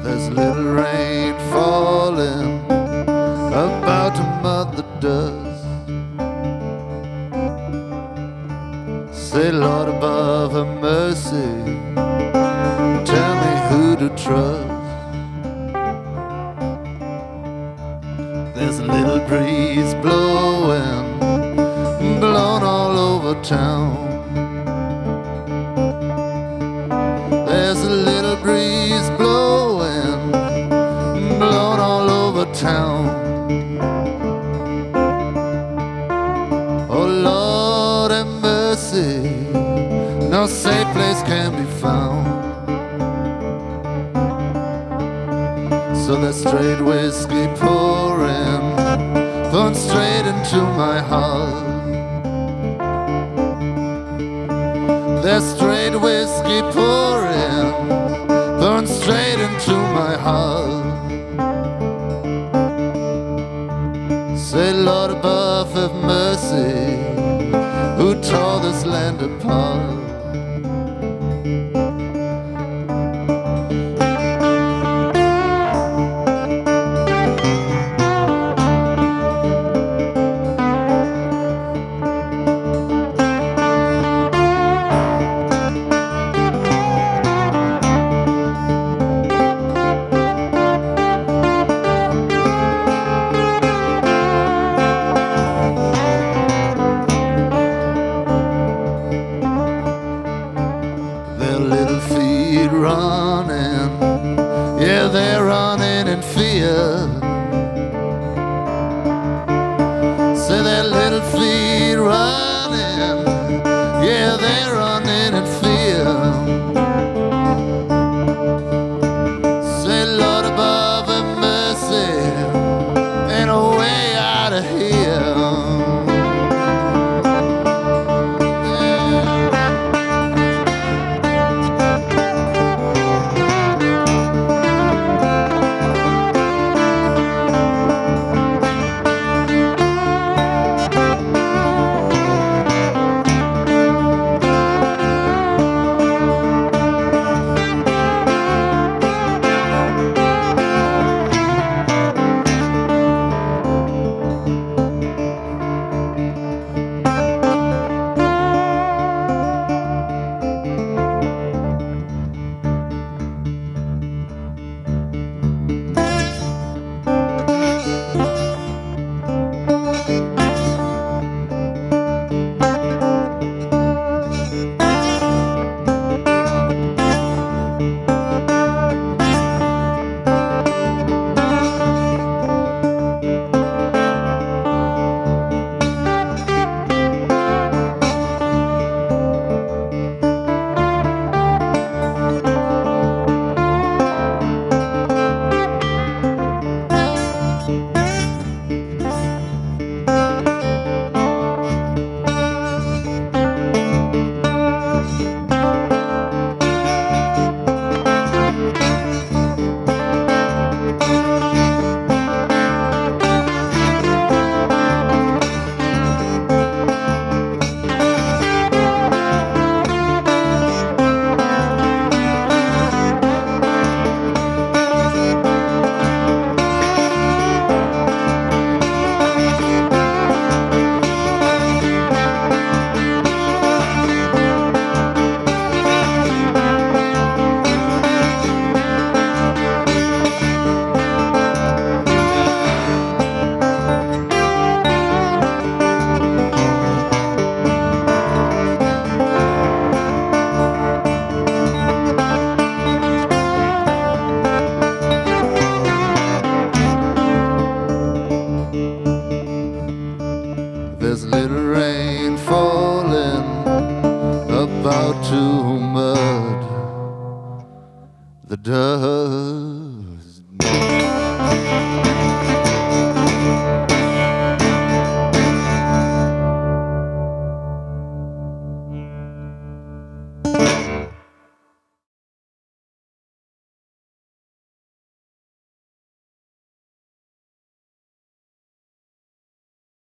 There's little rain falling, about to mud the dust. Say, Lord above, have mercy, tell me who to trust. There's a little breeze blowing, blown all over town. There's a little breeze blowing, blown all over town. Oh Lord have mercy, no safe place can be found. So that straight whiskey pouring, pouring straight into my heart. That straight whiskey pouring, pouring straight into my heart. Say, Lord above, have mercy, who tore this land apart. Running, yeah, they're running in fear. Say their little feet running, yeah, they're running in fear. Say, Lord above, have mercy, ain't a way out of here. There's little rain falling, about to mud the dust.